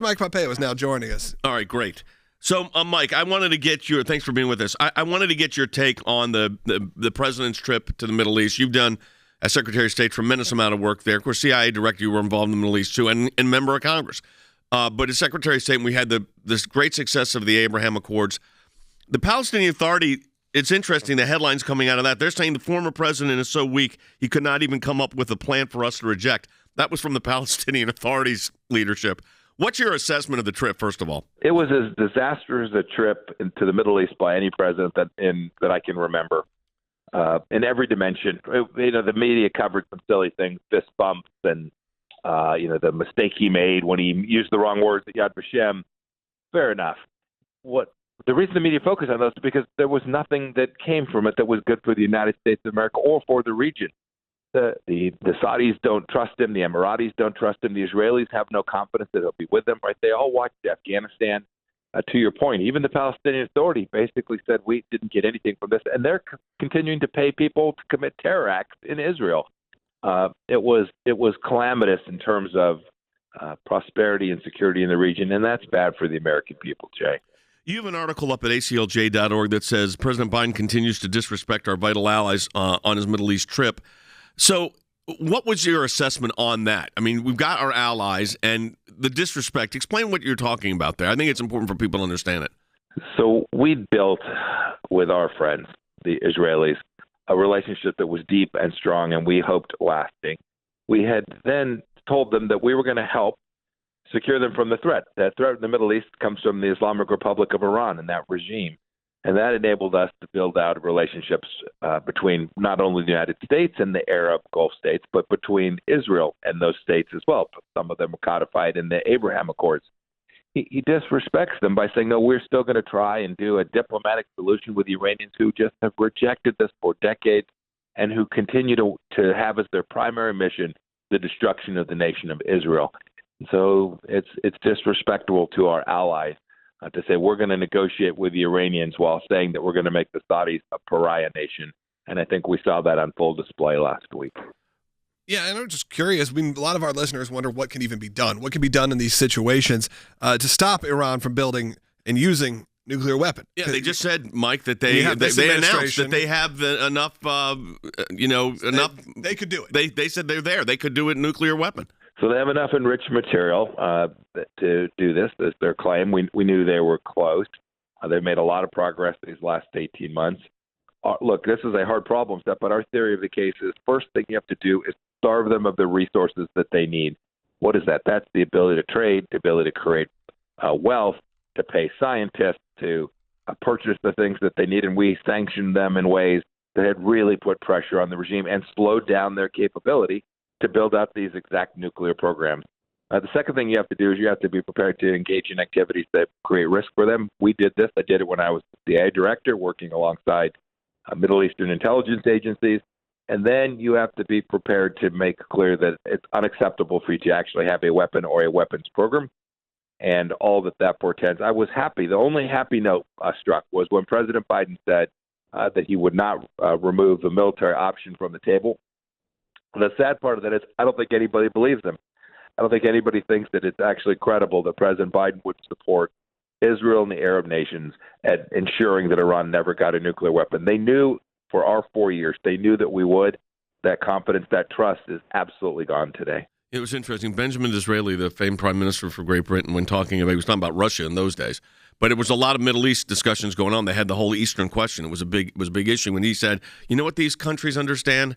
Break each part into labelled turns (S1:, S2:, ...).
S1: Mike Pompeo is now joining us.
S2: All right, great. So, Mike, I wanted to get your – thanks for being with us. I wanted to get your take on the president's trip to the Middle East. You've done, as Secretary of State, tremendous amount of work there. Of course, CIA director, you were involved in the Middle East too, and member of Congress. But as Secretary of State, we had this great success of the Abraham Accords. The Palestinian Authority, it's interesting, the headlines coming out of that. They're saying the former president is so weak, he could not even come up with a plan for us to reject. That was from the Palestinian Authority's leadership. What's your assessment of the trip, first of all?
S3: It was as disastrous a trip to the Middle East by any president that I can remember, in every dimension. The media covered some silly things, fist bumps, and the mistake he made when he used the wrong words at Yad Vashem. Fair enough. The reason the media focused on those is because there was nothing that came from it that was good for the United States of America or for the region. The Saudis don't trust him. The Emiratis don't trust him. The Israelis have no confidence that he'll be with them. Right? They all watched Afghanistan. To your point, even the Palestinian Authority basically said we didn't get anything from this, and they're continuing to pay people to commit terror acts in Israel. It was calamitous in terms of prosperity and security in the region, and that's bad for the American people, Jay.
S2: You have an article up at ACLJ.org that says President Biden continues to disrespect our vital allies on his Middle East trip. So what was your assessment on that? I mean, we've got our allies and the disrespect. Explain what you're talking about there. I think it's important for people to understand it.
S3: So we built with our friends, the Israelis, a relationship that was deep and strong and we hoped lasting. We had then told them that we were going to help secure them from the threat. That threat in the Middle East comes from the Islamic Republic of Iran and that regime. And that enabled us to build out relationships between not only the United States and the Arab Gulf states, but between Israel and those states as well. Some of them were codified in the Abraham Accords. He disrespects them by saying, no, we're still going to try and do a diplomatic solution with the Iranians who just have rejected this for decades and who continue to have as their primary mission the destruction of the nation of Israel. So it's disrespectful to our allies to say we're going to negotiate with the Iranians while saying that we're going to make the Saudis a pariah nation. And I think we saw that on full display last week.
S1: Yeah, and I'm just curious. I mean, a lot of our listeners wonder what can even be done. What can be done in these situations to stop Iran from building and using nuclear weapon?
S2: Yeah, they just said, Mike, that they announced that they have enough, enough.
S1: They could do it.
S2: They said they're there. They could do a nuclear weapon.
S3: So they have enough enriched material to do this. That's their claim. We knew they were close. They've made a lot of progress these last 18 months. Look, this is a hard problem, Steph, but our theory of the case is first thing you have to do is starve them of the resources that they need. What is that? That's the ability to trade, the ability to create wealth, to pay scientists, to purchase the things that they need. And we sanctioned them in ways that had really put pressure on the regime and slowed down their capability to build out these exact nuclear programs. The second thing you have to do is you have to be prepared to engage in activities that create risk for them. We did this. I did it when I was the CIA director, working alongside Middle Eastern intelligence agencies. And then you have to be prepared to make clear that it's unacceptable for you to actually have a weapon or a weapons program and all that portends. I was happy. The only happy note struck was when President Biden said that he would not remove the military option from the table. The sad part of that is I don't think anybody believes him. I don't think anybody thinks that it's actually credible that President Biden would support Israel and the Arab nations at ensuring that Iran never got a nuclear weapon. They knew for our 4 years, they knew that we would. That confidence, that trust is absolutely gone today.
S2: It was interesting. Benjamin Disraeli, the famed prime minister for Great Britain, when talking about, he was talking about Russia in those days, but it was a lot of Middle East discussions going on. They had the whole Eastern question. It was a big issue when he said, you know what these countries understand?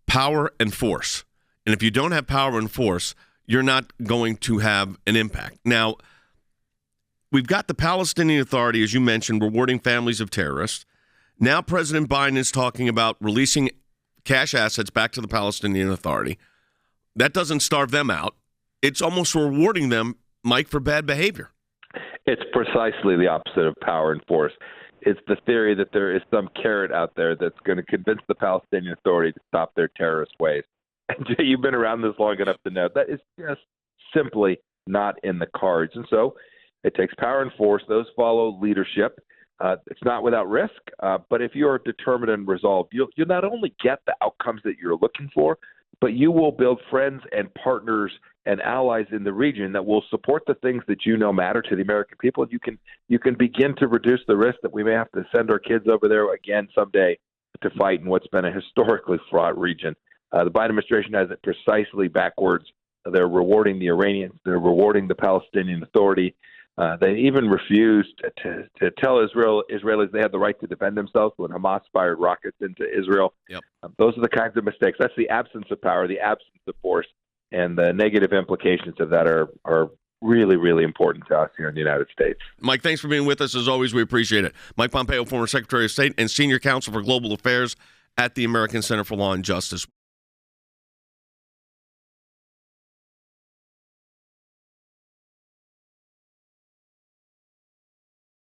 S2: Power and force. And if you don't have power and force, you're not going to have an impact. Now, we've got the Palestinian Authority, as you mentioned, rewarding families of terrorists. Now President Biden is talking about releasing cash assets back to the Palestinian Authority. That doesn't starve them out. It's almost rewarding them, Mike, for bad behavior.
S3: It's precisely the opposite of power and force. It's the theory that there is some carrot out there that's going to convince the Palestinian Authority to stop their terrorist ways. And Jay, you've been around this long enough to know that is just simply not in the cards. And so it takes power and force. Those follow leadership. It's not without risk, but if you're determined and resolved, you'll not only get the outcomes that you're looking for, but you will build friends and partners and allies in the region that will support the things that you know matter to the American people. You can begin to reduce the risk that we may have to send our kids over there again someday to fight in what's been a historically fraught region. The Biden administration has it precisely backwards. They're rewarding the Iranians. They're rewarding the Palestinian Authority. They even refused to tell Israelis they had the right to defend themselves when Hamas fired rockets into Israel.
S2: Yep.
S3: Those are the kinds of mistakes. That's the absence of power, the absence of force, and the negative implications of that are really, really important to us here in the United States.
S2: Mike, thanks for being with us. As always, we appreciate it. Mike Pompeo, former Secretary of State and Senior Counsel for Global Affairs at the American Center for Law and Justice.